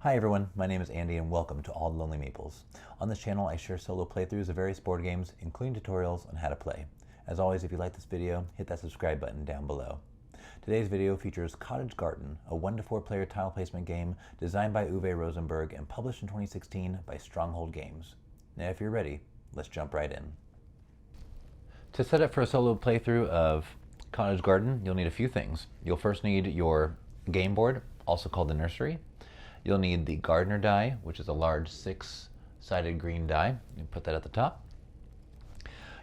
Hi everyone, my name is Andy and welcome to All the Lonely Meeples. On this channel I share solo playthroughs of various board games, including tutorials on how to play. As always, if you like this video, hit that subscribe button down below. Today's video features Cottage Garden, a 1 to 4 player tile placement game designed by Uwe Rosenberg and published in 2016 by Stronghold Games. Now if you're ready, let's jump right in. To set up for a solo playthrough of Cottage Garden, you'll need a few things. You'll first need your game board, also called the nursery. You'll need the gardener die, which is a large 6-sided green die. You put that at the top.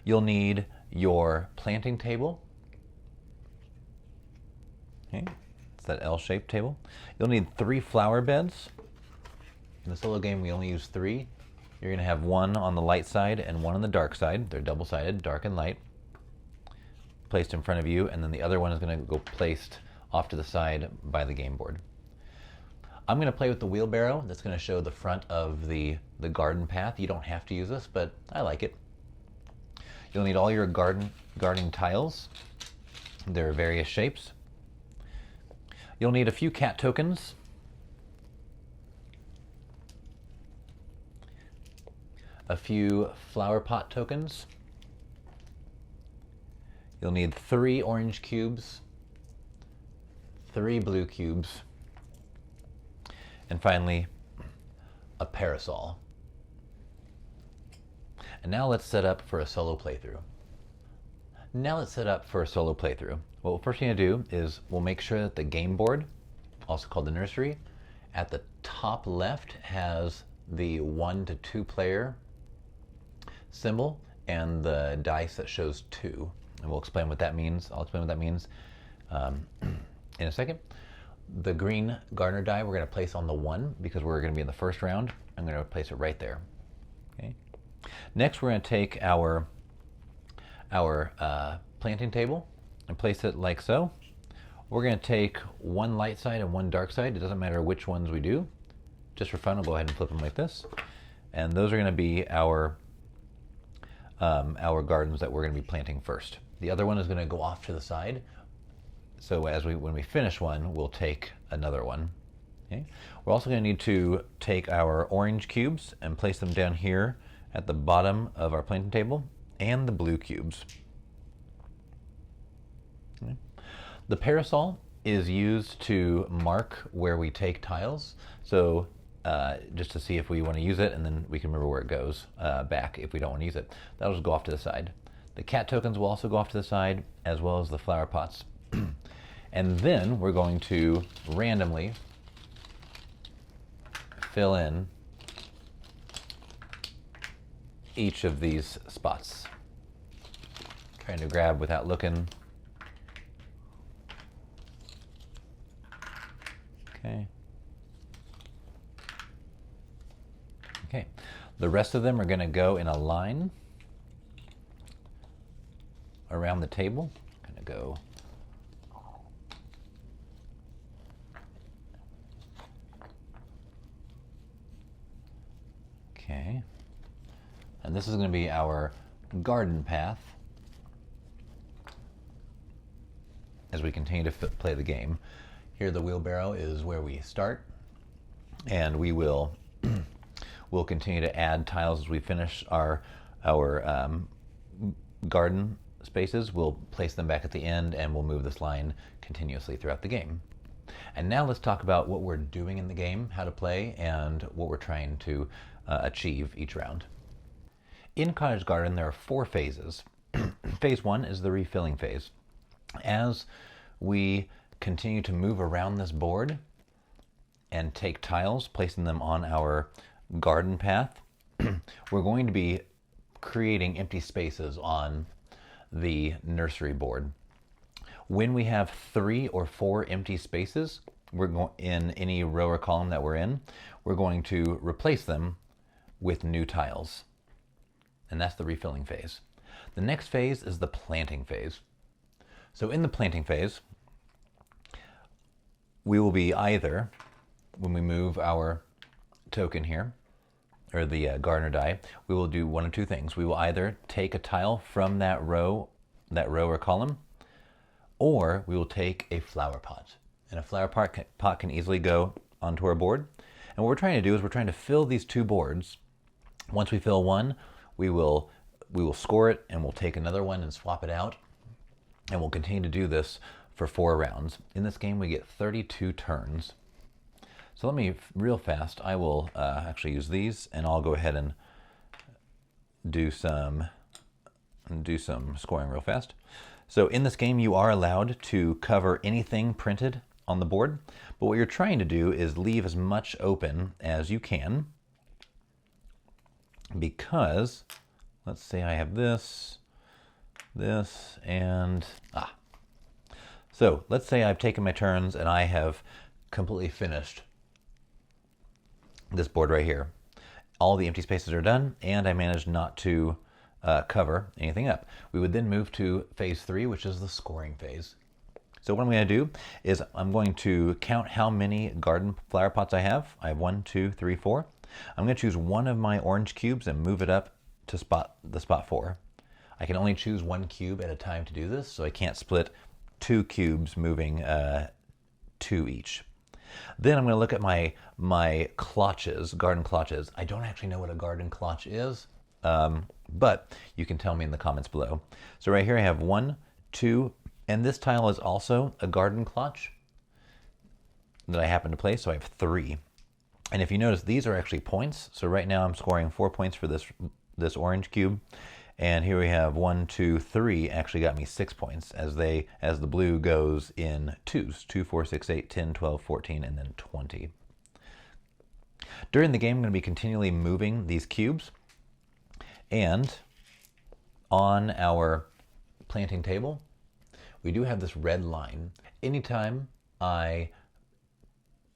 You'll need your planting table. Okay, it's that L-shaped table. You'll need 3 flower beds. In the solo game, we only use 3. You're going to have one on the light side and one on the dark side. They're double-sided, dark and light, placed in front of you, and then the other one is going to go placed off to the side by the game board. I'm going to play with the wheelbarrow. That's going to show the front of the garden path. You don't have to use this, but I like it. You'll need all your gardening tiles. There are various shapes. You'll need a few cat tokens. A few flower pot tokens. You'll need 3 orange cubes, 3 blue cubes, and finally, a parasol. And now let's set up for a solo playthrough. What we're first going to do is we'll make sure that the game board, also called the nursery, at the top left has the 1 to 2 player symbol and the dice that shows 2. And we'll explain what that means. I'll explain what that means in a second. The green gardener die we're going to place on the 1 because we're going to be in the first round. I'm going to place it right there. Okay. Next, we're going to take our planting table and place it like so. We're going to take 1 light side and 1 dark side. It doesn't matter which ones we do. Just for fun, we'll go ahead and flip them like this. And those are going to be our gardens that we're going to be planting first. The other one is going to go off to the side. So when we finish one, we'll take another one. Okay? We're also going to need to take our orange cubes and place them down here at the bottom of our planting table, and the blue cubes. Okay? The parasol is used to mark where we take tiles. So just to see if we want to use it, and then we can remember where it goes back if we don't want to use it. That'll just go off to the side. The cat tokens will also go off to the side, as well as the flower pots. And then we're going to randomly fill in each of these spots. Trying to grab without looking. Okay. Okay. The rest of them are going to go in a line around the table. Going to go okay. And this is going to be our garden path as we continue to play the game. Here the wheelbarrow is where we start, and we'll continue to add tiles as we finish our garden spaces. We'll place them back at the end, and we'll move this line continuously throughout the game. And now let's talk about what we're doing in the game, how to play, and what we're trying to achieve each round. In Cottage Garden, there are 4 phases. Phase 1 is the refilling phase. As we continue to move around this board and take tiles, placing them on our garden path, we're going to be creating empty spaces on the nursery board. When we have 3 or 4 empty spaces, in any row or column that we're in, we're going to replace them with new tiles. And that's the refilling phase. The next phase is the planting phase. So in the planting phase, we will be either, when we move our token here, or the gardener die, we will do one of 2 things. We will either take a tile from that row or column, or we will take a flower pot. And a flower pot can easily go onto our board. what we're trying to do is we're trying to fill these 2 boards. Once we fill one, we will score it, and we'll take another one and swap it out. And we'll continue to do this for 4 rounds. In this game, we get 32 turns. So let me, real fast, I will actually use these, and I'll go ahead and do some scoring real fast. So in this game, you are allowed to cover anything printed on the board, but what you're trying to do is leave as much open as you can, because let's say I have this, and so let's say I've taken my turns and I have completely finished this board right here. All the empty spaces are done, and I managed not to cover anything up. We would then move to phase 3, which is the scoring phase. So what I'm going to do is I'm going to count how many garden flower pots I have. I have 1, 2, 3, 4. I'm going to choose one of my orange cubes and move it up to spot 4. I can only choose 1 cube at a time to do this, so I can't split 2 cubes moving 2 each. Then I'm going to look at my cloches, garden cloches. I don't actually know what a garden cloche is, but you can tell me in the comments below. So right here I have 1, 2, and this tile is also a garden cloche that I happen to place, so I have 3. And if you notice, these are actually points. So right now I'm scoring 4 points for this orange cube. And here we have 1, 2, 3 actually got me 6 points as the blue goes in 2s. 2, 4, 6, 8, 10, 12, 14, and then 20. During the game, I'm going to be continually moving these cubes. And on our planting table, we do have this red line. Anytime I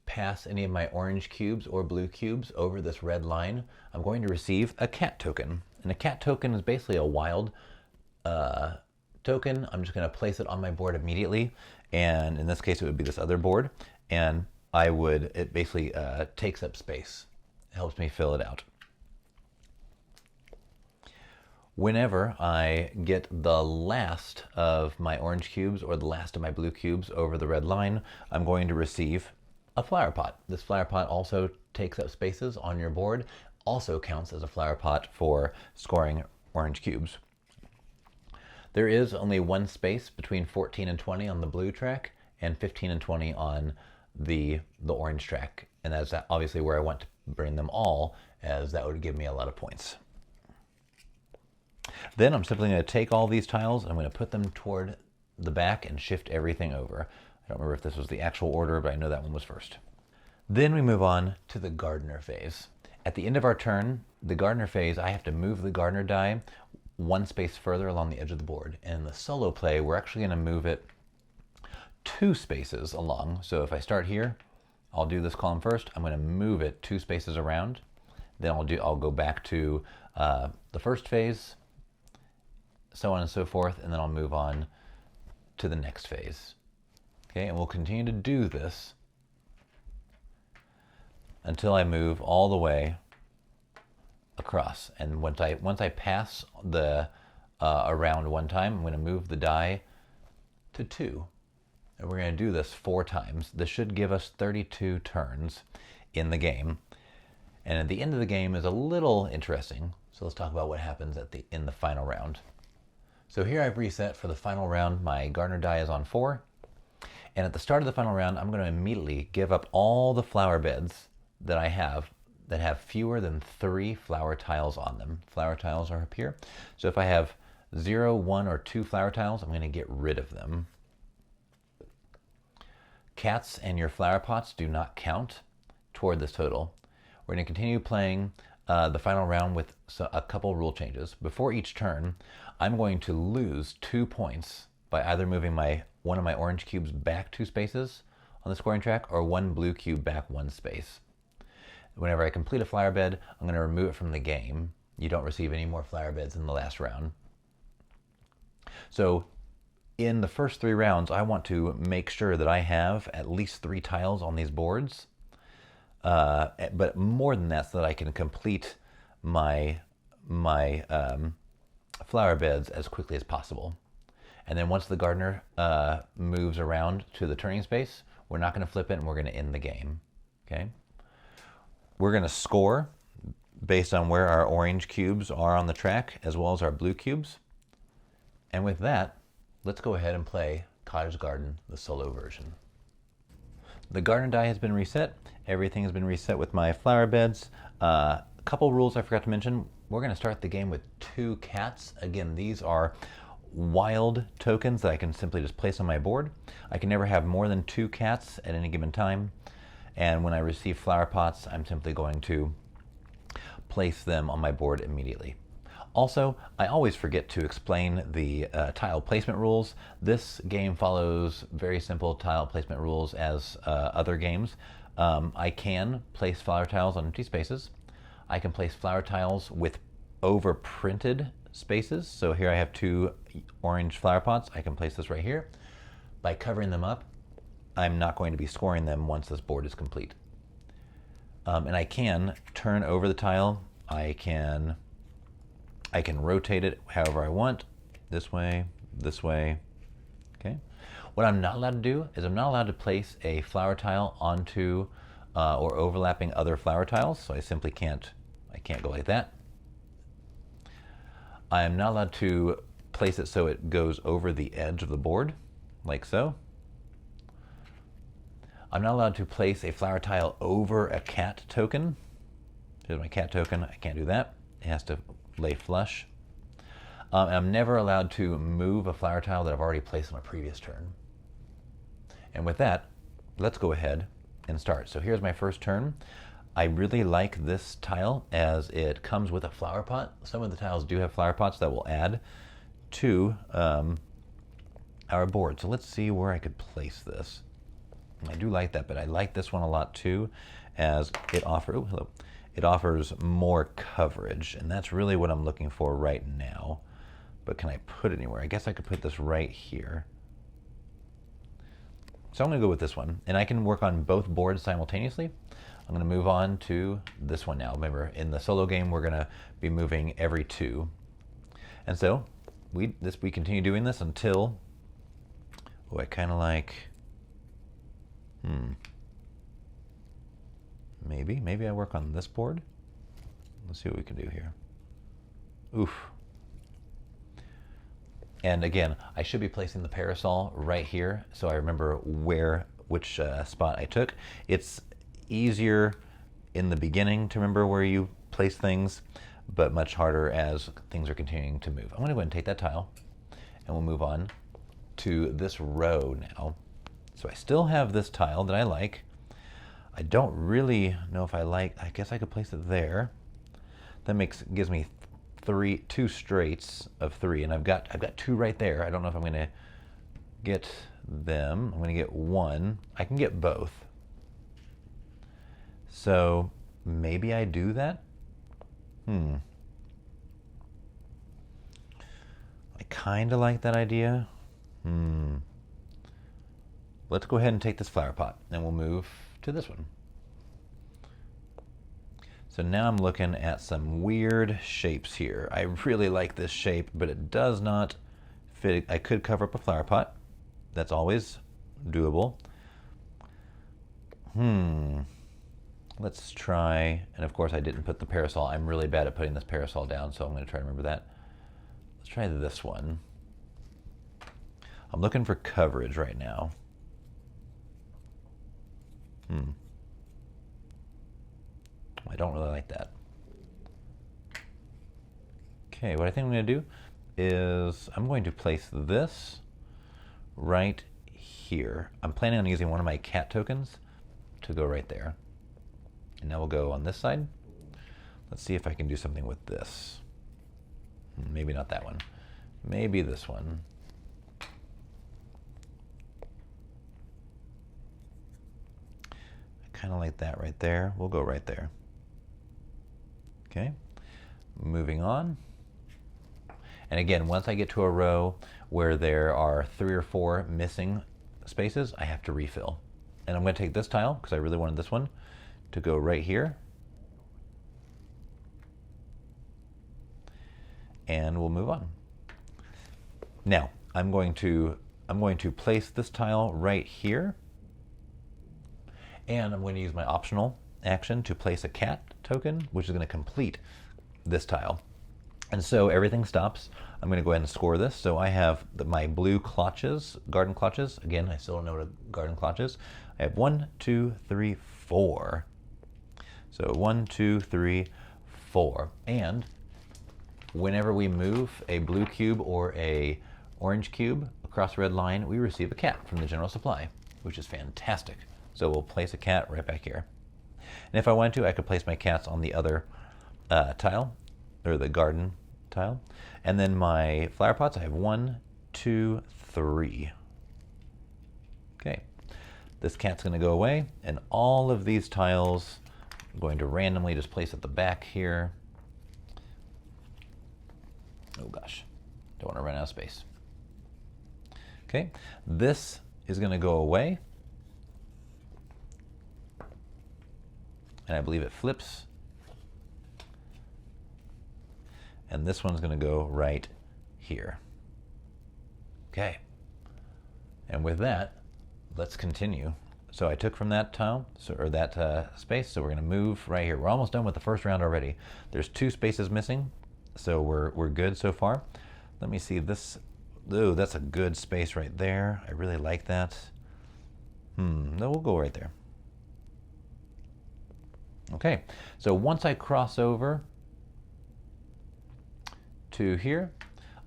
pass any of my orange cubes or blue cubes over this red line, I'm going to receive a cat token. And a cat token is basically a wild token. I'm just going to place it on my board immediately. And in this case, it would be this other board. And it basically takes up space. It helps me fill it out. Whenever I get the last of my orange cubes or the last of my blue cubes over the red line, I'm going to receive a flower pot. This flower pot also takes up spaces on your board, also counts as a flower pot for scoring orange cubes. There is only 1 space between 14 and 20 on the blue track and 15 and 20 on the orange track. And that's obviously where I want to bring them all, as that would give me a lot of points. Then I'm simply going to take all these tiles and I'm going to put them toward the back and shift everything over. I don't remember if this was the actual order, but I know that one was first. Then we move on to the gardener phase. At the end of our turn, the gardener phase, I have to move the gardener die 1 space further along the edge of the board. And in the solo play, we're actually going to move it 2 spaces along. So if I start here, I'll do this column first. I'm going to move it 2 spaces around. Then I'll go back to the first phase, so on and so forth, and then I'll move on to the next phase. Okay, and we'll continue to do this until I move all the way across. And once I pass the around 1 time, I'm going to move the die to 2. And we're going to do this 4 times. This should give us 32 turns in the game. And at the end of the game is a little interesting. So let's talk about what happens in the final round. So here I've reset for the final round. My gardener die is on 4. And at the start of the final round, I'm going to immediately give up all the flower beds that I have that have fewer than 3 flower tiles on them. Flower tiles are up here. So if I have 0, 1, or 2 flower tiles, I'm going to get rid of them. Cats and your flower pots do not count toward this total. We're going to continue playing the final round with a couple rule changes. Before each turn, I'm going to lose 2 points by either moving one of my orange cubes back 2 spaces on the scoring track, or 1 blue cube back 1 space. Whenever I complete a flower bed, I'm going to remove it from the game. You don't receive any more flower beds in the last round. So in the first 3 rounds, I want to make sure that I have at least 3 tiles on these boards, but more than that, so that I can complete my flower beds as quickly as possible. And then once the gardener moves around to the turning space, we're not going to flip it and we're going to end the game. Okay. we're going to score based on where our orange cubes are on the track, as well as our blue cubes. And with that, let's go ahead and play Cottage Garden, the solo version. The garden die has been reset. Everything has been reset with my flower beds. A couple rules I forgot to mention. We're going to start the game with 2 cats. Again, these are wild tokens that I can simply just place on my board. I can never have more than 2 cats at any given time. And when I receive flower pots, I'm simply going to place them on my board immediately. Also, I always forget to explain the tile placement rules. This game follows very simple tile placement rules as other games. I can place flower tiles on empty spaces. I can place flower tiles with overprinted spaces. So here I have 2 orange flower pots. I can place this right here. By covering them up, I'm not going to be scoring them once this board is complete. And I can turn over the tile. I can rotate it however I want, this way, okay? What I'm not allowed to do is I'm not allowed to place a flower tile onto or overlapping other flower tiles, so I simply can't go like that. I am not allowed to place it so it goes over the edge of the board, like so. I'm not allowed to place a flower tile over a cat token. Here's my cat token, I can't do that. It has to lay flush. I'm never allowed to move a flower tile that I've already placed on a previous turn. And with that, let's go ahead and start. So here's my first turn. I really like this tile as it comes with a flower pot. Some of the tiles do have flower pots that will add to our board. So let's see where I could place this. I do like that, but I like this one a lot too, as it offers more coverage, and that's really what I'm looking for right now. But can I put it anywhere? I guess I could put this right here. So I'm going to go with this one, and I can work on both boards simultaneously. I'm going to move on to this one now. Remember, in the solo game, we're going to be moving every 2. And so we continue doing this until, oh, I kind of like, maybe I work on this board. Let's see what we can do here. Oof. And again, I should be placing the parasol right here so I remember which spot I took. It's easier in the beginning to remember where you place things, but much harder as things are continuing to move. I'm going to go ahead and take that tile, and we'll move on to this row now. So I still have this tile that I like. I don't really know if I guess I could place it there. That gives me 2 straights of 3, and I've got 2 right there. I don't know if I'm going to get them. I'm going to get 1. I can get both. So maybe I do that. I kind of like that idea. Let's go ahead and take this flower pot, and we'll move to this one. So now I'm looking at some weird shapes here. I really like this shape, but it does not fit. I could cover up a flower pot. That's always doable. Let's try, and of course I didn't put the parasol. I'm really bad at putting this parasol down, so I'm going to try to remember that. Let's try this one. I'm looking for coverage right now. I don't really like that. Okay, what I think I'm going to do is I'm going to place this right here. I'm planning on using one of my cat tokens to go right there. And now we'll go on this side. Let's see if I can do something with this. Maybe not that one. Maybe this one. I kind of like that right there. We'll go right there. Okay, moving on. And again, once I get to a row where there are 3 or 4 missing spaces, I have to refill. And I'm going to take this tile, because I really wanted this one, to go right here. And we'll move on. Now, I'm going to place this tile right here. And I'm going to use my optional action to place a cat token, which is going to complete this tile. And so everything stops. I'm going to go ahead and score this. So I have my blue clutches, garden clutches. Again, I still don't know what a garden clutch is. I have 1, 2, 3, 4. So 1, 2, 3, 4. And whenever we move a blue cube or a orange cube across the red line, we receive a cat from the general supply, which is fantastic. So we'll place a cat right back here. And if I wanted to, I could place my cats on the other tile, or the garden tile. And then my flower pots, I have 1, 2, 3. Okay, this cat's going to go away, and all of these tiles I'm going to randomly just place at the back here. Oh gosh, don't want to run out of space. Okay, this is going to go away. And I believe it flips. And this one's going to go right here. Okay. And with that, let's continue. So I took from that tile, or that space, so we're going to move right here. We're almost done with the first round already. There's 2 spaces missing, so we're good so far. Let me see this. Ooh, that's a good space right there. I really like that. No, we'll go right there. Okay, so once I cross over to here,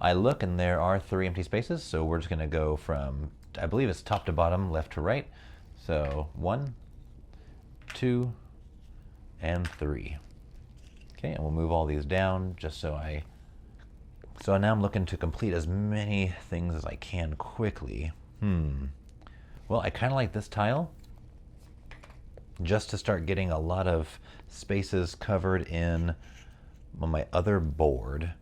I look and there are 3 empty spaces, so we're just going to go from, I believe it's top to bottom, left to right. So 1, 2, and 3. Okay, and we'll move all these down just so now I'm looking to complete as many things as I can quickly. Well, I kind of like this tile, just to start getting a lot of spaces covered in on my other board.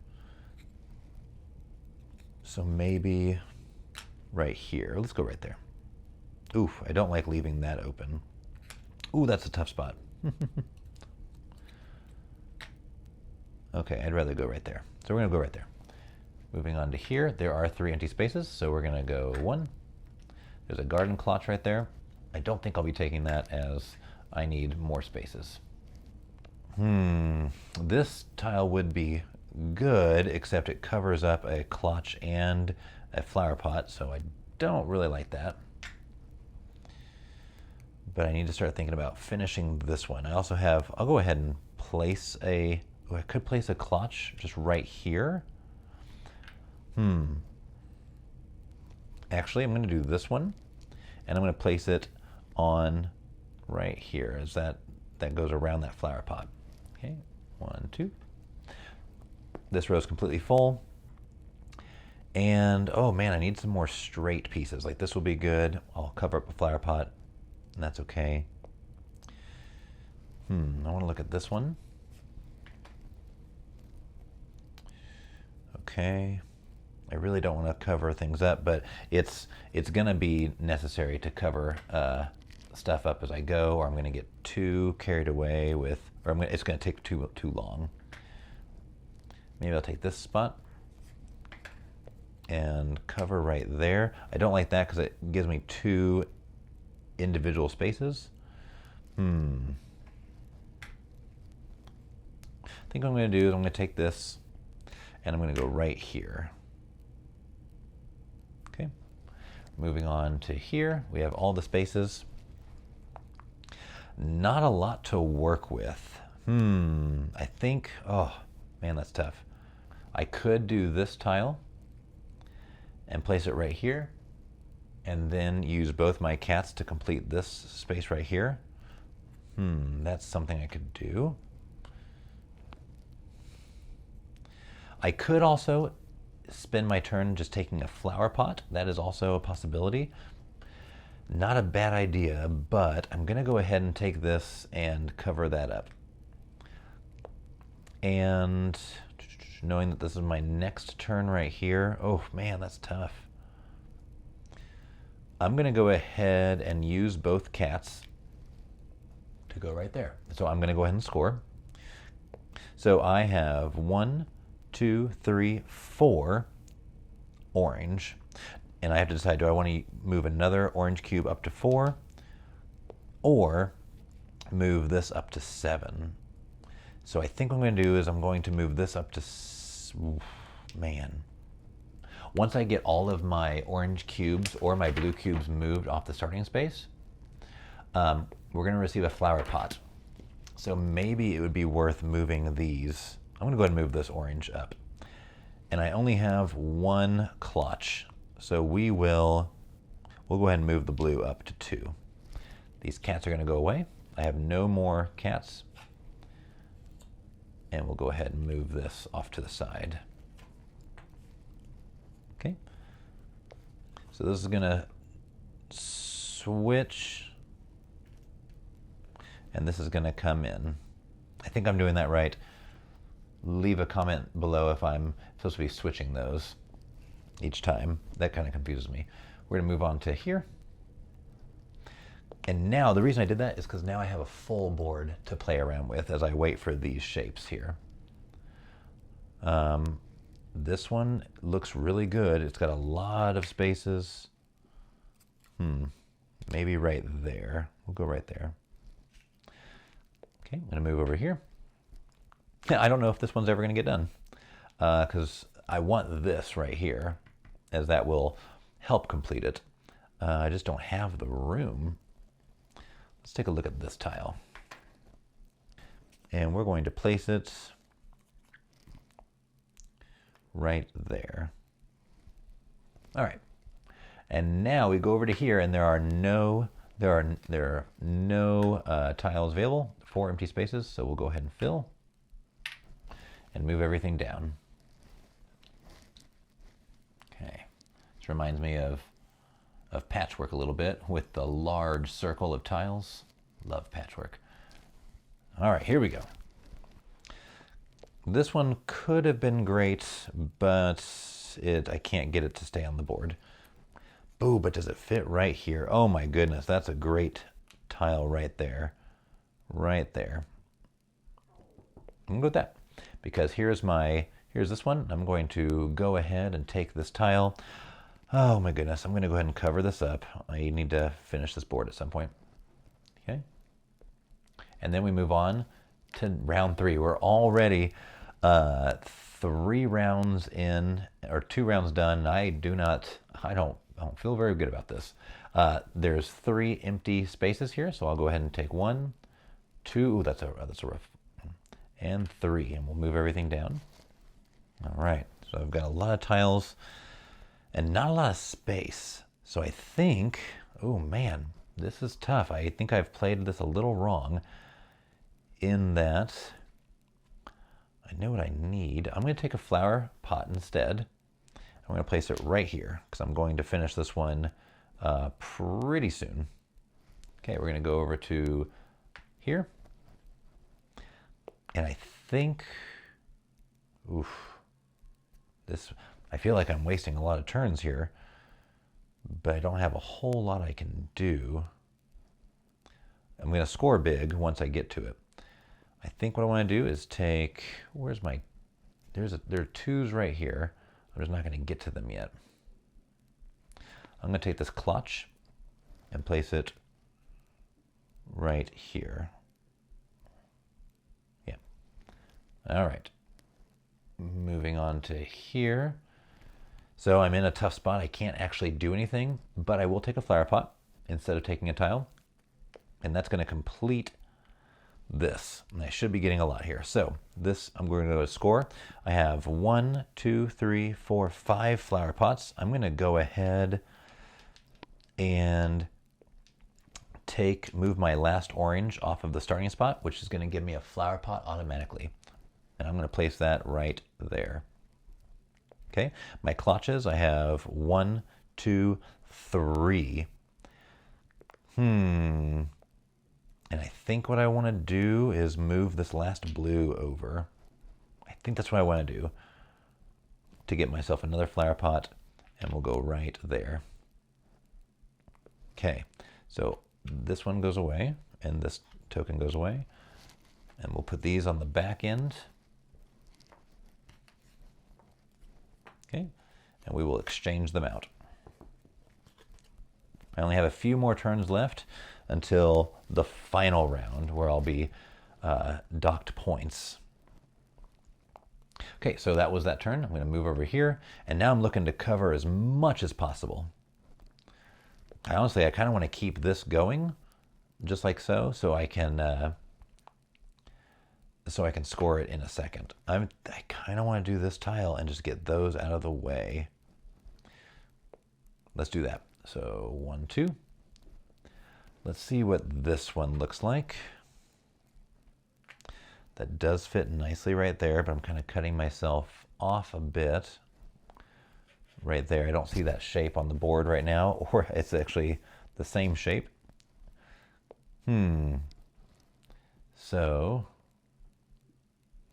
So maybe right here. Let's go right there. Oof, I don't like leaving that open. Ooh, that's a tough spot. Okay, I'd rather go right there. So we're gonna go right there. Moving on to here, there are 3 empty spaces, so we're gonna go 1. There's a garden clutch right there. I don't think I'll be taking that, as I need more spaces. This tile would be good, except it covers up a clutch and a flower pot, so I don't really like that. But I need to start thinking about finishing this one. I also have, I'll go ahead and place I could place a clutch just right here. Actually, I'm going to do this one, and I'm going to place it on right here, as that goes around that flower pot. Okay, 1, 2. This row is completely full. And oh man, I need some more straight pieces. Like this will be good. I'll cover up a flower pot, and that's okay. I want to look at this one. Okay. I really don't want to cover things up, but it's going to be necessary to cover stuff up as I go, or I'm going to get too carried away with, or it's going to take too long. Maybe I'll take this spot and cover right there. I don't like that because it gives me 2 individual spaces. I think what I'm going to do is I'm going to take this and I'm going to go right here. Okay, moving on to here, we have all the spaces. Not a lot to work with. I think, oh man, that's tough. I could do this tile and place it right here, and then use both my cats to complete this space right here. That's something I could do. I could also spend my turn just taking a flower pot. That is also a possibility. Not a bad idea, but I'm going to go ahead and take this and cover that up. And knowing that this is my next turn right here, oh man, that's tough. I'm going to go ahead and use both cats to go right there. So I'm going to go ahead and score. So I have 1, 2, 3, 4 orange. And I have to decide, do I want to move another orange cube up to 4? Or move this up to 7. So I think what I'm going to do is I'm going to move this up to, man. Once I get all of my orange cubes or my blue cubes moved off the starting space, we're going to receive a flower pot. So maybe it would be worth moving these. I'm going to go ahead and move this orange up. And I only have 1 clutch. So we'll go ahead and move the blue up to 2. These cats are going to go away. I have no more cats. And we'll go ahead and move this off to the side. Okay. So this is going to switch. And this is going to come in. I think I'm doing that right. Leave a comment below if I'm supposed to be switching those each time. That kind of confuses me. We're going to move on to here. And now the reason I did that is because now I have a full board to play around with as I wait for these shapes here. This one looks really good. It's got a lot of spaces. Maybe right there. We'll go right there. Okay, I'm going to move over here. I don't know if this one's ever going to get done because I want this right here as that will help complete it. I just don't have the room. Let's take a look at this tile. And we're going to place it right there. All right. And now we go over to here and there are no tiles available, 4 empty spaces. So we'll go ahead and fill and move everything down. Okay. This reminds me of patchwork a little bit with the large circle of tiles. Love patchwork. All right, here we go. This one could have been great, but I can't get it to stay on the board. Ooh, but does it fit right here? Oh my goodness, that's a great tile right there. Right there. I'm gonna go with that because here's this one. I'm going to go ahead and take this tile. Oh my goodness, I'm going to go ahead and cover this up. I need to finish this board at some point. Okay. And then we move on to round 3. We're already 3 rounds in, or 2 rounds done. I don't feel very good about this. There's 3 empty spaces here, so I'll go ahead and take 1, 2. Ooh, that's a rough. And 3, and we'll move everything down. All right. So I've got a lot of tiles and not a lot of space. So I think, oh man, this is tough. I think I've played this a little wrong in that I know what I need. I'm going to take a flower pot instead. I'm going to place it right here because I'm going to finish this one pretty soon. Okay, we're going to go over to here. And I think, I feel like I'm wasting a lot of turns here, but I don't have a whole lot I can do. I'm going to score big once I get to it. I think what I want to do is take, there are 2s right here. I'm just not going to get to them yet. I'm going to take this clutch and place it right here. Yeah. All right. Moving on to here. So I'm in a tough spot. I can't actually do anything, but I will take a flower pot instead of taking a tile. And that's going to complete this. And I should be getting a lot here. So this, I'm going to go to score. I have 1, 2, 3, 4, 5 flower pots. I'm going to go ahead and move my last orange off of the starting spot, which is going to give me a flower pot automatically. And I'm going to place that right there. Okay, my clutches, I have 1, 2, 3. And I think what I want to do is move this last blue over. I think that's what I want to do to get myself another flower pot, and we'll go right there. Okay, so this one goes away, and this token goes away, and we'll put these on the back end. Okay, and we will exchange them out. I only have a few more turns left. until the final round where I'll be docked points. Okay, so that was that turn. I'm going to move over here, and now I'm looking to cover as much as possible. I kind of want to keep this going, just like so, so I can score it in a second. I kind of want to do this tile and just get those out of the way. Let's do that. So 1, 2. Let's see what this one looks like. That does fit nicely right there, but I'm kind of cutting myself off a bit right there. I don't see that shape on the board right now, or it's actually the same shape. So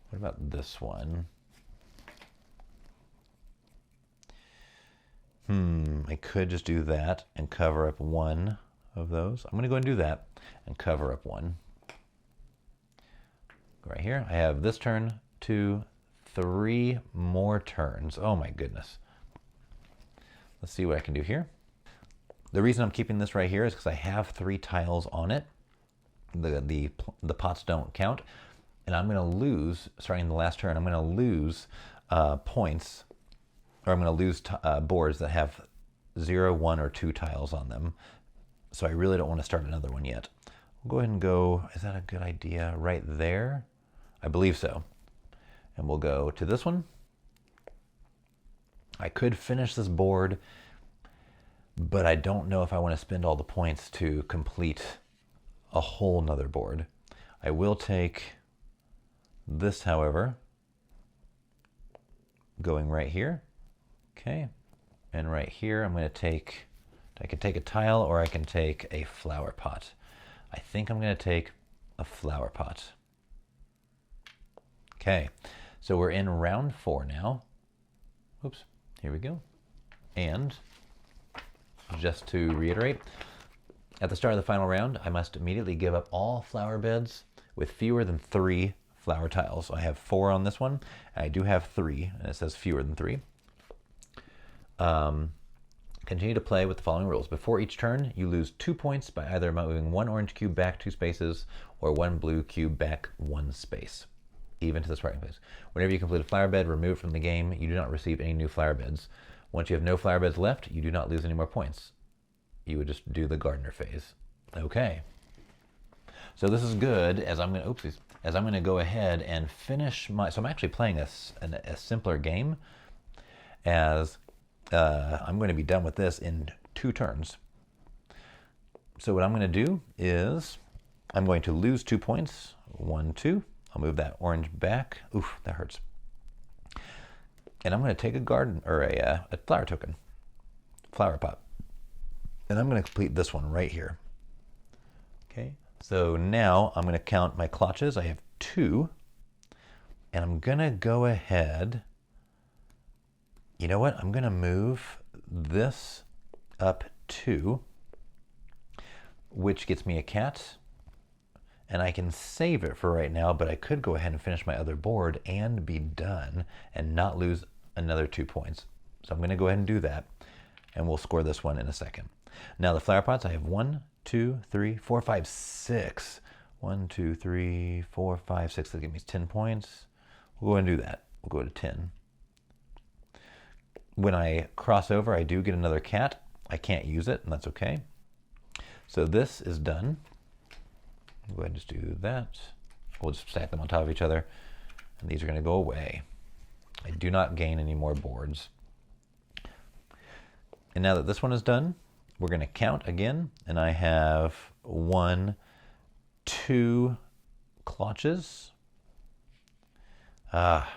what about this one? I could just do that and cover up one of those. I'm going to go and do that and cover up one. Right here, I have this turn, 2, 3 more turns. Oh my goodness. Let's see what I can do here. The reason I'm keeping this right here is because I have 3 tiles on it. The pots don't count. And I'm going to lose, starting the last turn, I'm going to lose points, or I'm going to lose boards that have 0, 1, or 2 tiles on them. So I really don't want to start another one yet. We'll go ahead and go, is that a good idea? Right there? I believe so. And we'll go to this one. I could finish this board, but I don't know if I want to spend all the points to complete a whole nother board. I will take this, however, going right here. Okay. And right here, I'm going to take, I can take a tile or I can take a flower pot. I think I'm going to take a flower pot. Okay, so we're in round 4 now. Oops, here we go. And just to reiterate, at the start of the final round, I must immediately give up all flower beds with fewer than 3 flower tiles. I have 4 on this one, and I do have 3, and it says fewer than 3. Continue to play with the following rules. Before each turn, you lose 2 points by either moving 1 orange cube back 2 spaces or 1 blue cube back 1 space, even to the starting place. Whenever you complete a flower bed removed from the game, you do not receive any new flower beds. Once you have no flower beds left, you do not lose any more points. You would just do the gardener phase. Okay. So this is good as I'm going to, as I'm going to go ahead and finish my, so I'm actually playing a simpler game, as I'm going to be done with this in 2 turns. So what I'm going to do is I'm going to lose 2 points. 1, 2. I'll move that orange back. Oof, that hurts. And I'm going to take a garden, or a flower token, flower pot. And I'm going to complete this one right here. Okay, so now I'm going to count my clutches. I have 2. And I'm going to go ahead. You know what? I'm going to move this up 2, which gets me a cat. And I can save it for right now, but I could go ahead and finish my other board and be done and not lose another 2 points. So I'm going to go ahead and do that, and we'll score this one in a second. Now the flower pots, I have 1, 2, 3, 4, 5, 6. 1, 2, 3, 4, 5, 6. That gives me 10 points. We'll go ahead and do that. We'll go to 10. When I cross over, I do get another cat. I can't use it, and that's okay. So this is done. Go ahead and just do that. We'll just stack them on top of each other, and these are going to go away. I do not gain any more boards. And now that this one is done, we're going to count again, and I have 1, 2 clutches. I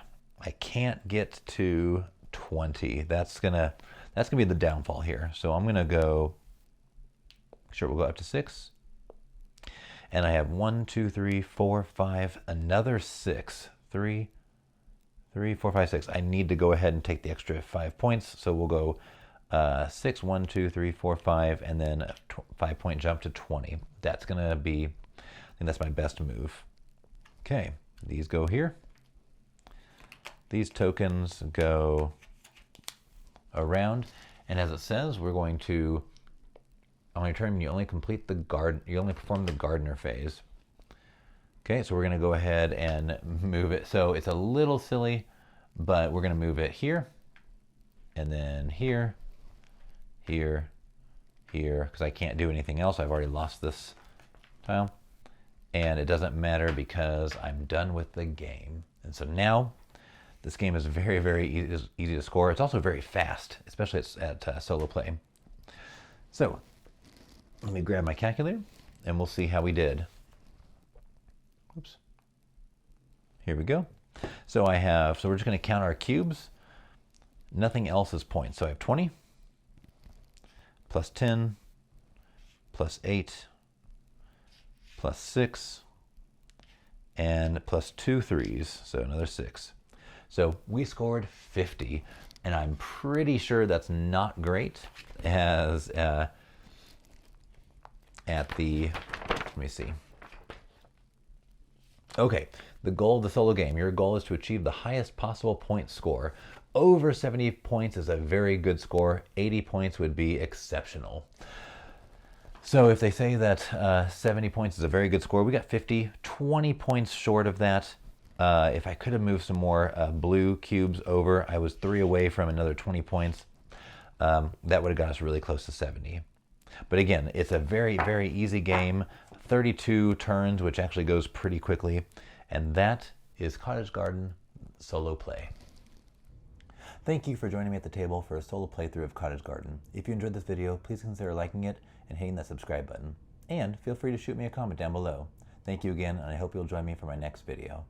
can't get to 20. That's gonna be the downfall here. So I'm gonna go. Sure, we'll go up to 6. And I have 1, 2, 3, 4, 5, another 6. 3, 4, 5, 6. I need to go ahead and take the extra 5 points. So we'll go 6, 1, 2, 3, 4, 5, and then a 5-point jump to 20. That's gonna be, I think that's my best move. Okay, these go here. These tokens go around, and as it says, we're going to On your turn, you only complete the garden. You only perform the gardener phase. Okay, so we're going to go ahead and move it. So it's a little silly, but we're going to move it here, and then here, here, here, because I can't do anything else. I've already lost this tile. And it doesn't matter because I'm done with the game. And so now this game is very, very easy to score. It's also very fast, especially at solo play. So let me grab my calculator and we'll see how we did. Oops. Here we go. So we're just going to count our cubes. Nothing else is points. So I have 20, plus 10, plus 8, plus 6, and plus 2 threes, so another 6. So we scored 50, and I'm pretty sure that's not great as at the, let me see. Okay, the goal of the solo game, your goal is to achieve the highest possible point score. Over 70 points is a very good score. 80 points would be exceptional. So if they say that 70 points is a very good score, we got 50, 20 points short of that. If I could have moved some more blue cubes over, I was 3 away from another 20 points. That would have got us really close to 70. But again, it's a very, very easy game. 32 turns, which actually goes pretty quickly. And that is Cottage Garden solo play. Thank you for joining me at the table for a solo playthrough of Cottage Garden. If you enjoyed this video, please consider liking it and hitting that subscribe button. And feel free to shoot me a comment down below. Thank you again, and I hope you'll join me for my next video.